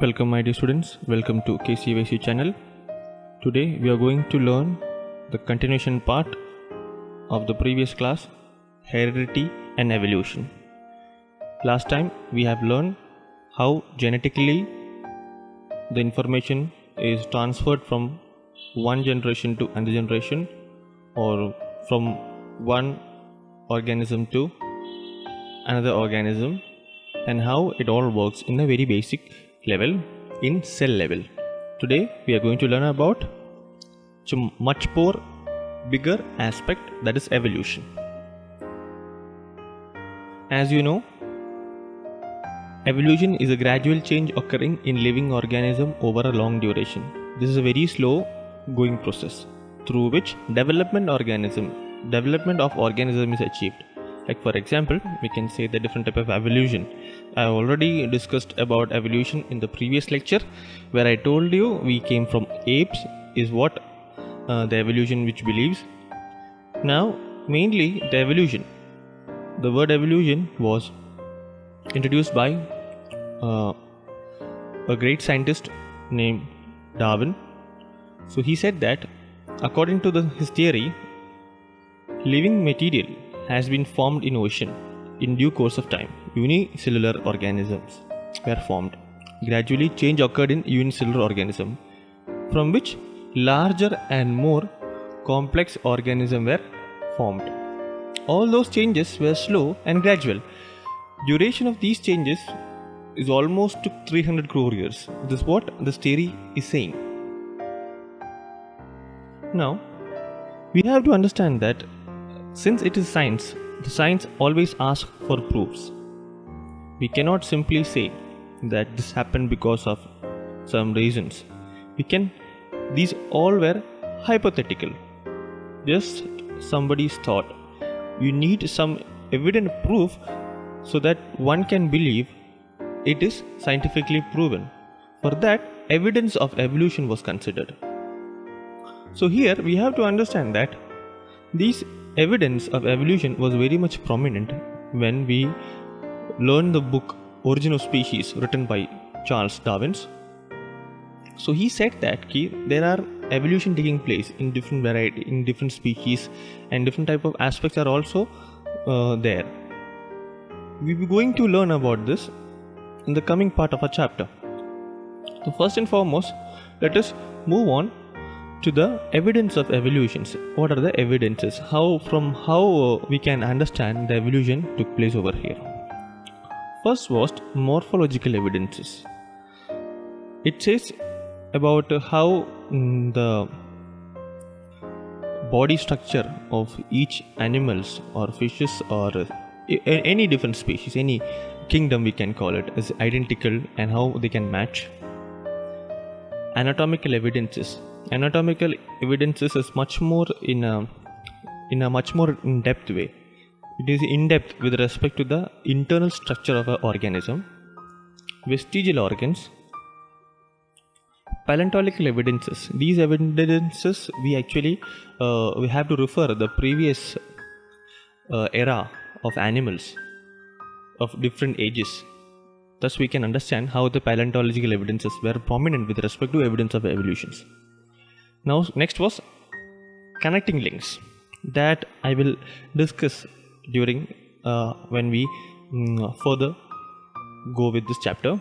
Welcome my dear students, welcome to KCYC channel. Today we are going to learn the continuation part of the previous class, heredity and evolution. Last time we have learned how genetically the information is transferred from one generation to another generation or from one organism to another organism, and how it all works in a very basic level, in cell level. Today we are going to learn about a much more bigger aspect, that is evolution. As you know, evolution is a gradual change occurring in living organism over a long duration. This is a very slow going process through which development of organism is achieved. Like for example, we can say the different type of evolution. I already discussed about evolution in the previous lecture, where I told you we came from apes is what the evolution which believes. Now mainly the evolution. The word evolution was introduced by a great scientist named Darwin. So he said that according to his theory, living material has been formed in ocean in due course of time. Unicellular organisms were formed. Gradually change occurred in unicellular organism, from which larger and more complex organisms were formed. All those changes were slow and gradual. Duration of these changes is almost 300 crore years. This is what this theory is saying. Now, we have to understand that since it is science, the science always asks for proofs. We cannot simply say that this happened because of some reasons. These all were hypothetical, just somebody's thought. You need some evident proof so that one can believe it is scientifically proven. For that, evidence of evolution was considered. So here we have to understand that these evidence of evolution was very much prominent when we learned the book Origin of Species written by Charles Darwin. So he said that there are evolution taking place in different variety, in different species, and different type of aspects are also there. We will be going to learn about this in the coming part of our chapter. So first and foremost, let us move on to the evidence of evolutions. What are the evidences? How we can understand the evolution took place over here? First was morphological evidences. It says about how the body structure of each animals or fishes or any different species, any kingdom we can call it, is identical and how they can match. Anatomical evidences is much more in a much more in-depth way. It is in-depth with respect to the internal structure of an organism. Vestigial organs. Paleontological evidences. These evidences we actually we have to refer the previous era of animals of different ages. Thus we can understand how the paleontological evidences were prominent with respect to evidence of evolutions. Now next was connecting links, that I will discuss during when we further go with this chapter.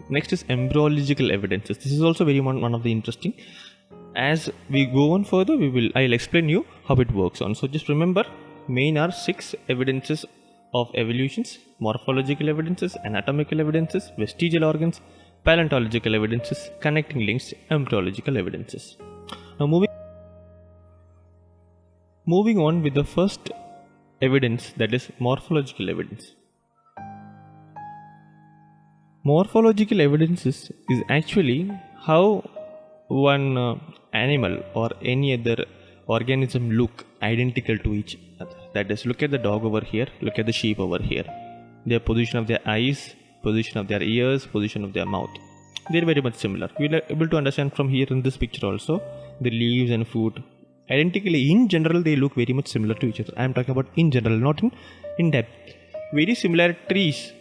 Next is embryological evidences. This is also very one of the interesting. As we go on further, I'll explain you how it works on. So just remember, main are 6 evidences of evolutions: morphological evidences, anatomical evidences, vestigial organs, paleontological evidences, connecting links, embryological evidences. Now moving on with the first evidence, that is morphological evidence. Morphological evidences is actually how one animal or any other organism look identical to each other. That is, look at the dog over here, look at the sheep over here. Their position of their eyes, position of their ears, position of their mouth, they are very much similar. We are able to understand from here in this picture also, the leaves and fruit. Identically, in general, they look very much similar to each other. I am talking about in general, not in depth. Very similar trees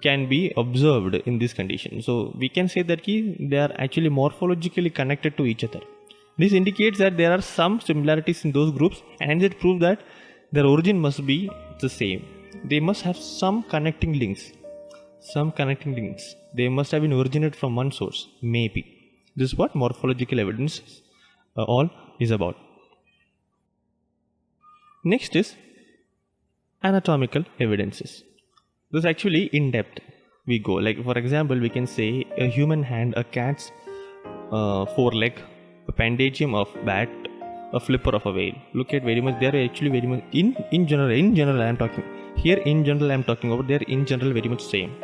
can be observed in this condition. So we can say that they are actually morphologically connected to each other. This indicates that there are some similarities in those groups, and it proves that their origin must be the same. They must have some connecting links. They must have been originated from one source, maybe. This is what morphological evidence all is about. Next is anatomical evidences. This is actually in depth we go. Like for example, we can say a human hand, a cat's foreleg, a pandagium of bat, a flipper of a whale. Look at very much. They are actually very much in general. I am talking here. In general, I am talking about. They are in general very much same.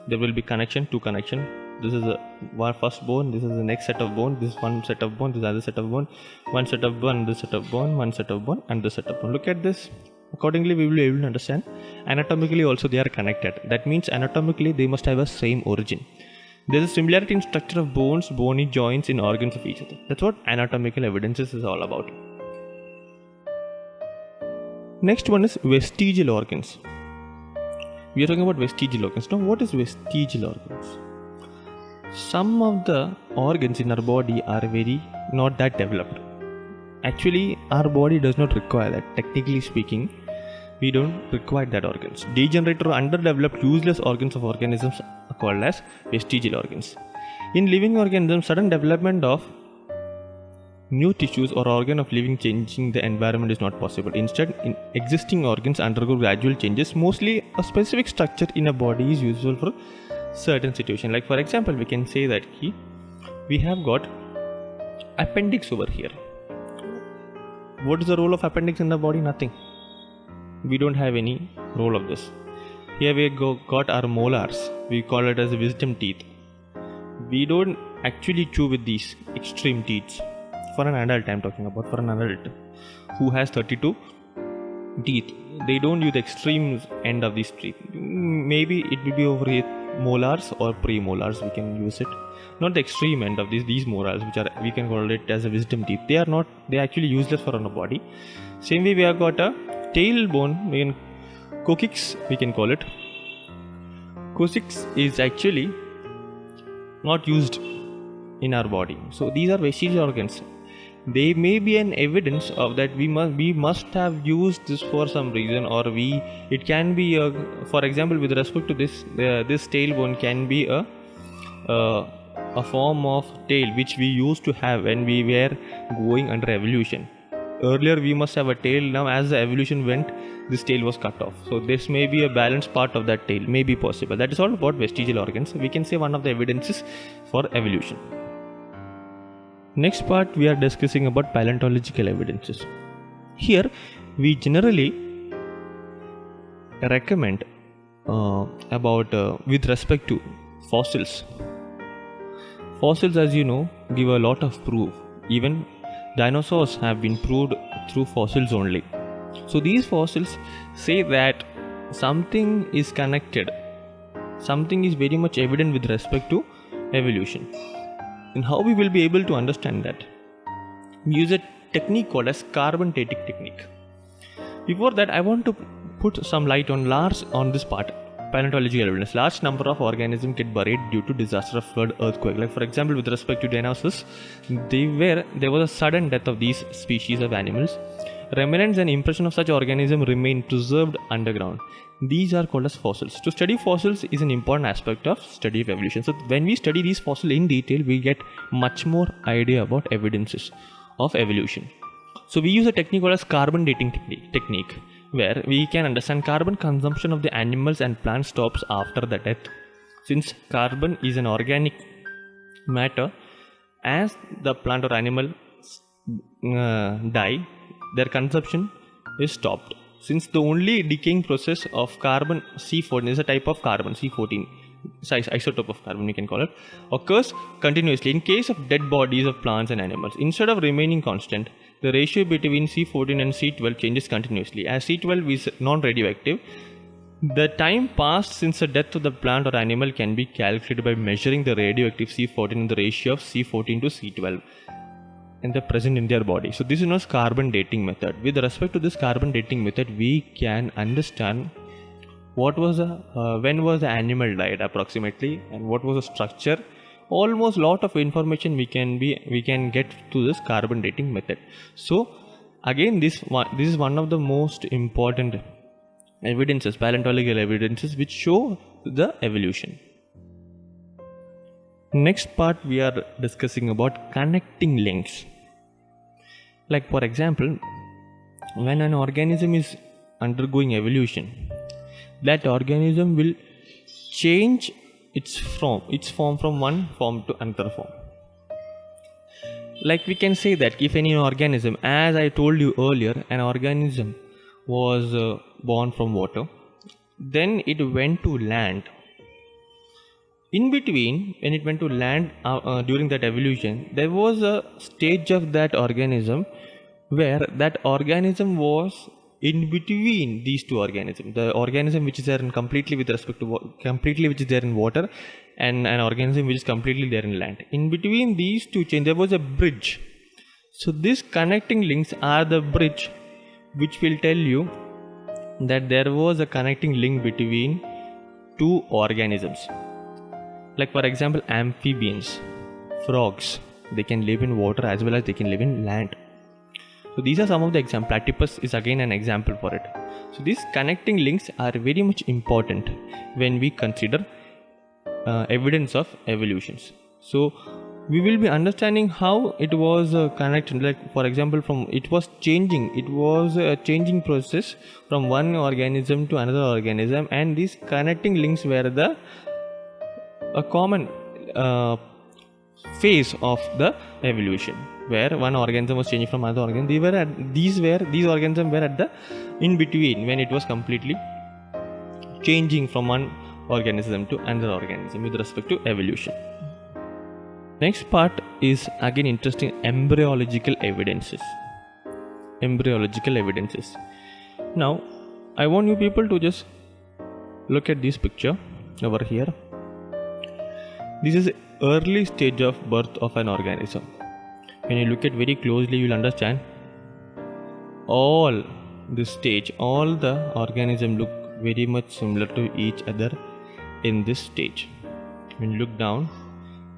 There will be two connection. This is the first bone. This is the next set of bone. This is one set of bone. This is other set of bone. One set of bone. This set of bone. One set of bone. And this set of bone. Look at this. Accordingly, we will be able to understand. Anatomically also they are connected. That means anatomically they must have a same origin. There is a similarity in structure of bones, bony joints in organs of each other. That's what anatomical evidences is all about. Next one is vestigial organs. We are talking about vestigial organs. Now, what is vestigial organs? Some of the organs in our body are very not that developed. Actually, our body does not require that. Technically speaking, we don't require that organs. Degenerated or underdeveloped useless organs of organisms are called as vestigial organs. In living organisms, sudden development of new tissues or organ of living changing the environment is not possible. Instead, in existing organs undergo gradual changes. Mostly, a specific structure in a body is useful for certain situation. Like for example, we can say that we have got appendix over here. What is the role of appendix in the body? Nothing. We don't have any role of this. Here we got our molars. We call it as wisdom teeth. We don't actually chew with these extreme teeth. For an adult, I'm talking about for an adult who has 32 teeth. They don't use the extreme end of these teeth. Maybe it will be over here molars or premolars. We can use it. Not the extreme end of these molars, which are we can call it as a wisdom teeth. They are actually useless for our body. Same way we have got a tailbone, coccyx we can call it. Coccyx is actually not used in our body. So these are vestigial organs. They may be an evidence of that we must have used this for some reason, or it can be for example, with respect to this tailbone can be a form of tail which we used to have when we were going under evolution. Earlier we must have a tail. Now as the evolution went, this tail was cut off. So this may be a balanced part of that tail, may be possible. That is all about vestigial organs. We can say one of the evidences for evolution. Next part we are discussing about paleontological evidences. Here we generally recommend about with respect to fossils. Fossils, as you know, give a lot of proof. Even dinosaurs have been proved through fossils only. So these fossils say that something is connected. Something is very much evident with respect to evolution. And how we will be able to understand that? We use a technique called as carbon dating technique. Before that, I want to put some light on this part. Paleontological evidence. Large number of organisms get buried due to disaster of flood, earthquake. Like for example, with respect to dinosaurs, there was a sudden death of these species of animals. Remnants and impression of such organisms remain preserved underground. These are called as fossils. To study fossils is an important aspect of study of evolution. So when we study these fossils in detail, we get much more idea about evidences of evolution. So we use a technique called as carbon dating technique, where we can understand carbon consumption of the animals and plants stops after the death. Since carbon is an organic matter, as the plant or animal die, their consumption is stopped. Since the only decaying process of carbon C14 is a type of carbon C14 isotope of carbon we can call it, occurs continuously in case of dead bodies of plants and animals. Instead of remaining constant, the ratio between C14 and C12 changes continuously. As C12 is non-radioactive, the time passed since the death of the plant or animal can be calculated by measuring the radioactive C14 in the ratio of C14 to C12 and the present in their body. So this is known as carbon dating method. With respect to this carbon dating method, we can understand when was the animal died approximately, and what was the structure. Almost lot of information we can get through this carbon dating method. So again, this is one of the most important evidences, paleontological evidences, which show the evolution. Next part, we are discussing about connecting links. Like for example, when an organism is undergoing evolution, that organism will change its form from one form to another form. Like we can say that if any organism, as I told you earlier, an organism was born from water, then it went to land. In between, when it went to land during that evolution, there was a stage of that organism where that organism was in between these two organisms. The organism which is there in completely with respect to which is there in water, and an organism which is completely there in land. In between these two chains, there was a bridge. So these connecting links are the bridge which will tell you that there was a connecting link between two organisms. Like for example, amphibians, frogs, they can live in water as well as they can live in land. So these are some of the examples. Platypus is again an example for it. So these connecting links are very much important when we consider evidence of evolutions. So we will be understanding how it was connected. Like for example, it was a changing process from one organism to another organism, and these connecting links were a common phase of the evolution, where one organism was changing from another organism. These organisms were at the in between when it was completely changing from one organism to another organism with respect to evolution. Next part is again interesting, embryological evidences. Now I want you people to just look at this picture over here. This is early stage of birth of an organism. When you look at very closely, you will understand all the organisms look very much similar to each other in this stage. When you look down,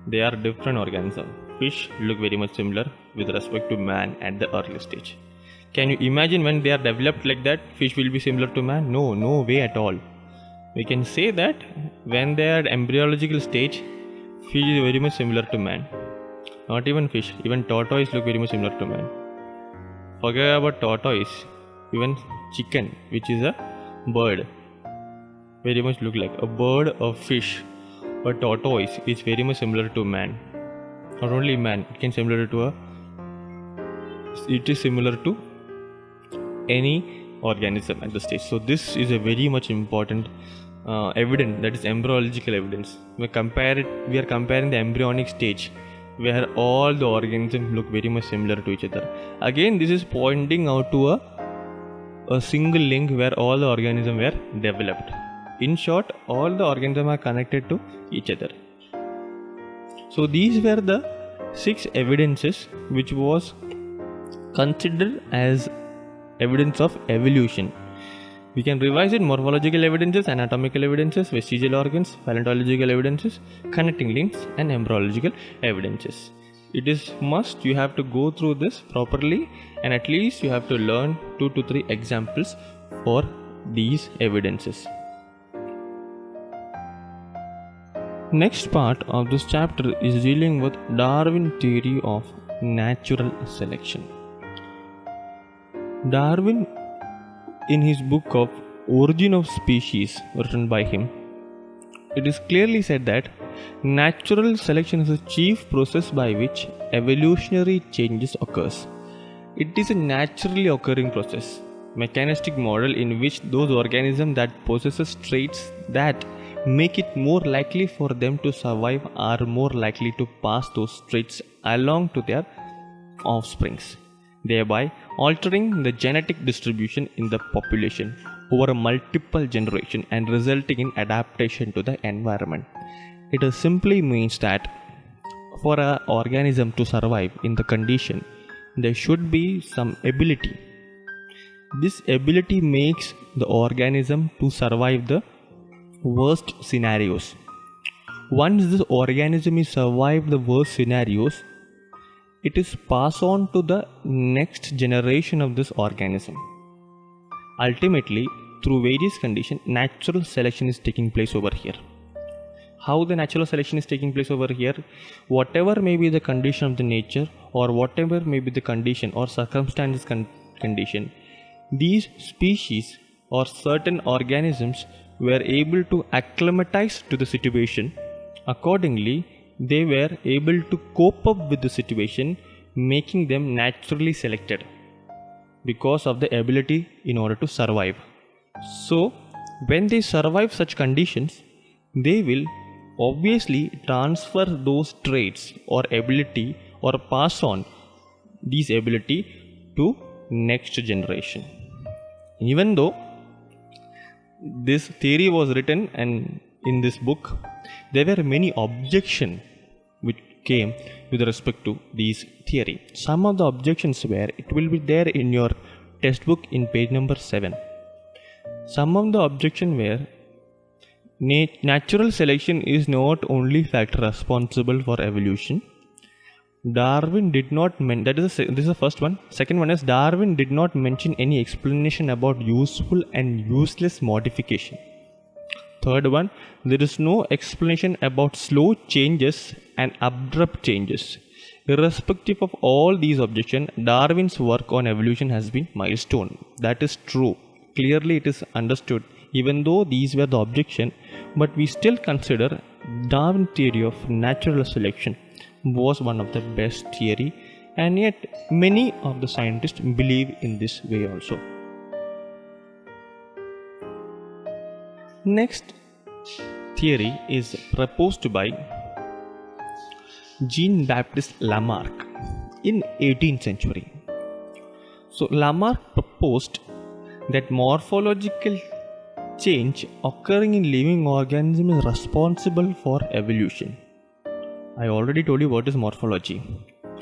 they are different organisms. Fish look very much similar with respect to man at the early stage. Can you imagine when they are developed like that, fish will be similar to man? No way at all. We can say that when they are at embryological stage, fish is very much similar to man. Not even fish, even tortoise look very much similar to man. Forget about tortoise, even chicken, which is a bird, very much look like a bird or fish. But tortoise is very much similar to man. Not only man, it is similar to any organism at the stage. So this is a very much important evidence, that is embryological evidence. We are comparing the embryonic stage where all the organisms look very much similar to each other. Again, this is pointing out to a single link where all the organisms were developed. In short, all the organisms are connected to each other. So these were the 6 evidences which was considered as evidence of evolution. We can revise it: morphological evidences, anatomical evidences, vestigial organs, paleontological evidences, connecting links, and embryological evidences. It is must you have to go through this properly, and at least you have to learn 2 to 3 examples for these evidences. Next part of this chapter is dealing with Darwin theory of natural selection. Darwin, in his book of Origin of Species, written by him, it is clearly said that natural selection is the chief process by which evolutionary changes occurs. It is a naturally occurring process, mechanistic model in which those organisms that possesses traits that make it more likely for them to survive are more likely to pass those traits along to their offsprings, thereby altering the genetic distribution in the population over a multiple generation and resulting in adaptation to the environment. It simply means that for an organism to survive in the condition, there should be some ability. This ability makes the organism to survive the worst scenarios. Once this organism is survived the worst scenarios, it is passed on to the next generation of this organism. Ultimately, through various conditions, natural selection is taking place over here. How the natural selection is taking place over here? Whatever may be the condition of the nature, or whatever may be the condition or circumstances condition, these species or certain organisms were able to acclimatize to the situation. Accordingly, they were able to cope up with the situation, making them naturally selected because of the ability in order to survive. So, when they survive such conditions, they will obviously transfer those traits or ability or pass on these ability to next generation. Even though this theory was written and in this book, there were many objections which came with respect to these theory. Some of the objections were, it will be there in your textbook in page number 7. Some of the objections were, natural selection is not only factor responsible for evolution. Darwin did not this is the first one. Second one is, Darwin did not mention any explanation about useful and useless modification. Third one, there is no explanation about slow changes and abrupt changes. Irrespective of all these objections, Darwin's work on evolution has been milestone. That is true. Clearly it is understood. Even though these were the objections, but we still consider Darwin's theory of natural selection was one of the best theory, and yet many of the scientists believe in this way also. Next theory is proposed by Jean-Baptiste Lamarck in 18th century. So Lamarck proposed that morphological change occurring in living organisms is responsible for evolution. I already told you what is morphology.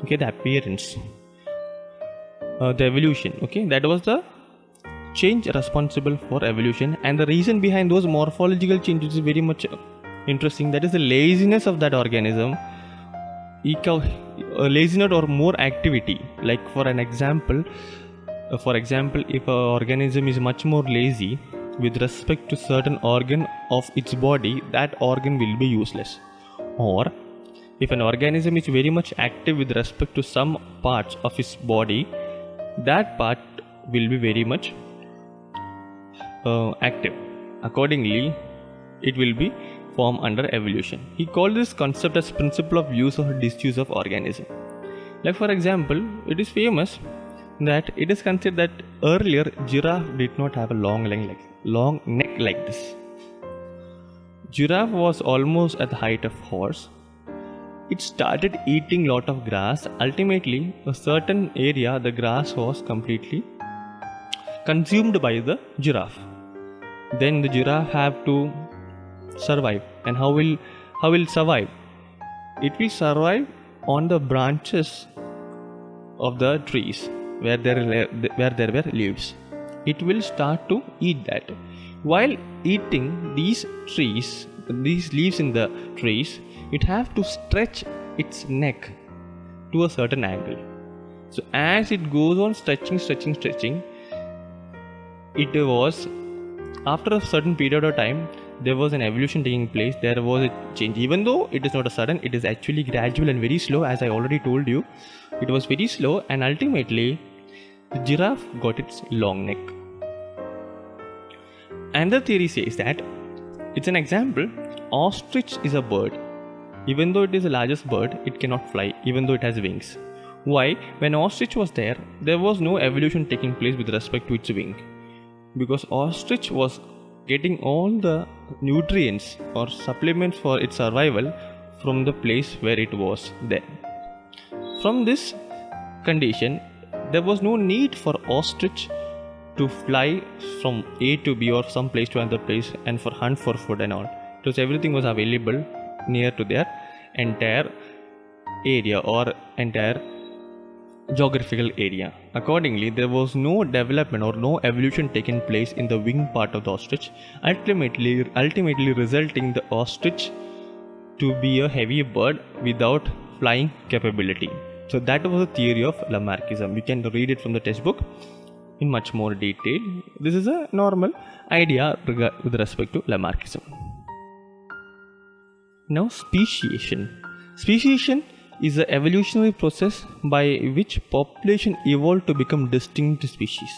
Okay, the appearance, the evolution. Okay, that was the change responsible for evolution, and the reason behind those morphological changes is very much interesting. That is the laziness of that organism. Laziness or more activity. Like for example, if an organism is much more lazy with respect to certain organ of its body, that organ will be useless. Or if an organism is very much active with respect to some parts of its body, that part will be very much active. Accordingly, it will be formed under evolution. He called this concept as principle of use or disuse of organism. Like for example, it is famous that it is considered that earlier giraffe did not have a long neck like this. Giraffe was almost at the height of horse. It started eating lot of grass. Ultimately, a certain area, the grass was completely consumed by the giraffe. Then the giraffe have to survive. And how will survive? It will survive on the branches of the trees where there were leaves. It will start to eat that. While eating these leaves in the trees, it have to stretch its neck to a certain angle. So as it goes on stretching, it was, after a certain period of time, there was an evolution taking place. There was a change. Even though it is not a sudden, it is actually gradual and very slow. As I already told you, it was very slow, and ultimately the giraffe got its long neck. Another theory says that, it's an example, ostrich is a bird. Even though it is the largest bird, it cannot fly, even though it has wings. Why? When ostrich was there was no evolution taking place with respect to its wing. Because ostrich was getting all the nutrients or supplements for its survival from the place where it was there. From this condition, there was no need for ostrich to fly from A to B or some place to another place and for hunt for food and all. Because everything was available near to their entire area or entire geographical area. accordingly, there was no development or no evolution taking place in the wing part of the ostrich, ultimately resulting the ostrich to be a heavy bird without flying capability. So that was the theory of Lamarckism. You can read it from the textbook in much more detail. This is a normal idea with respect to Lamarckism. Now, speciation. Speciation is an evolutionary process by which population evolved to become distinct species.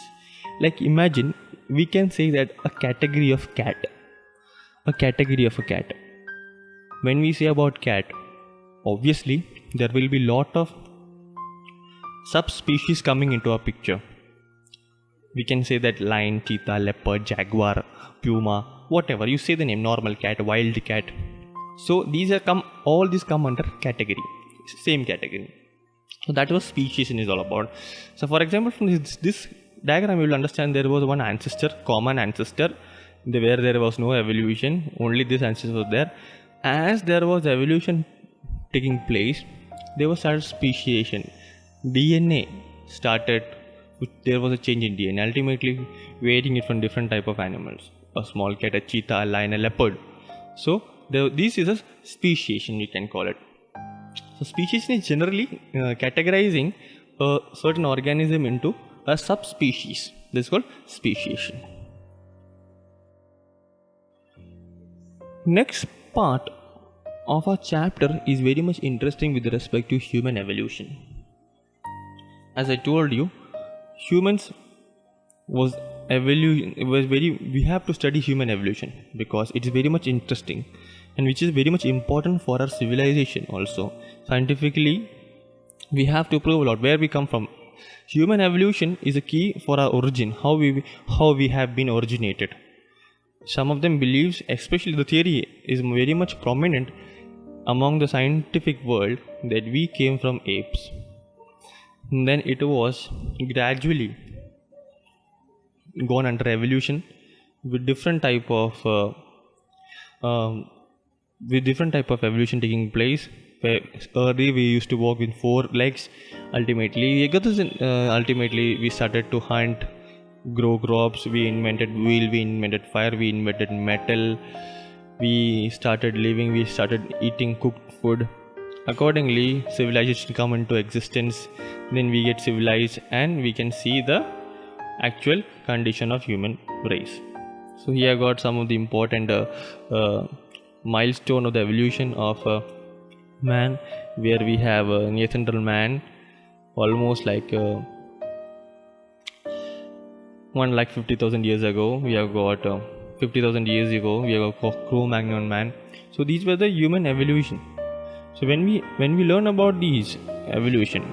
Like imagine, we can say that a category of cat. When we say about cat, obviously there will be lot of subspecies coming into our picture. We can say that lion, cheetah, leopard, jaguar, puma, whatever you say the name, normal cat, wild cat. So all these come under category, same category. So that was speciation is all about. So for example, from this diagram you will understand there was one ancestor, common ancestor, where there was no evolution, only this ancestor was there. As there was evolution taking place, there was started speciation. DNA started, there was a change in DNA, ultimately varying it from different type of animals. A small cat, a cheetah, a lion, a leopard. So this is a speciation, we can call it. So speciation is generally categorizing a certain organism into a subspecies. This is called speciation. Next part of our chapter is very much interesting with respect to human evolution. As I told you, humans was evolution. We have to study human evolution because it is very much interesting and which is very much important for our civilization also. Scientifically, we have to prove a lot where we come from. Human evolution is a key for our origin, how we have been originated. Some of them believes, especially the theory is very much prominent among the scientific world, that we came from apes. And then it was gradually gone under evolution with different type of evolution taking place. Where early we used to walk with 4 legs. Ultimately we started to hunt, grow crops. We invented wheel, we invented fire, we invented metal. We started living, we started eating cooked food. Accordingly, civilization come into existence. Then we get civilized and we can see the actual condition of human race. So here I got some of the important milestone of the evolution of man, where we have Neanderthal man, almost like 1,50,000 years ago. We have got 50,000 years ago. We have got Cro-Magnon man. So these were the human evolution. So when we learn about these evolution,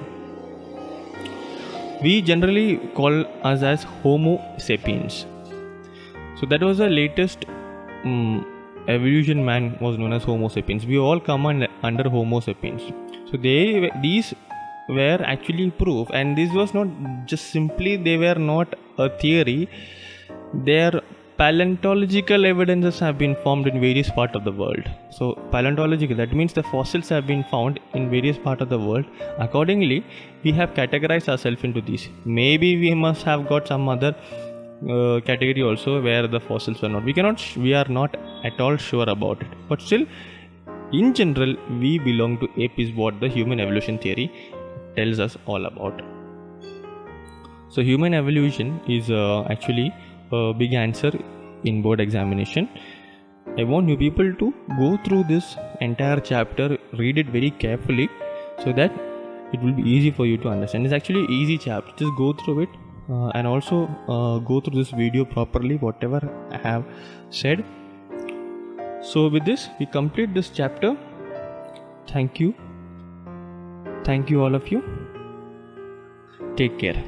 we generally call us as Homo sapiens. So that was the latest evolution man was known as Homo sapiens. We all come under Homo sapiens. So these were actually proof, and this was not just simply, they were not a theory. Their paleontological evidences have been found in various parts of the world. So paleontological, that means the fossils have been found in various parts of the world. Accordingly, we have categorized ourselves into these. Maybe we must have got some other category also where the fossils were not. We are not at all sure about it. But still, in general, we belong to ape is what the human evolution theory tells us all about. So human evolution is actually a big answer in board examination. I want you people to go through this entire chapter, read it very carefully so that it will be easy for you to understand. It's actually an easy chapter. Just go through it and also go through this video properly, whatever I have said. So with this, we complete this chapter. Thank you all of you. Take care.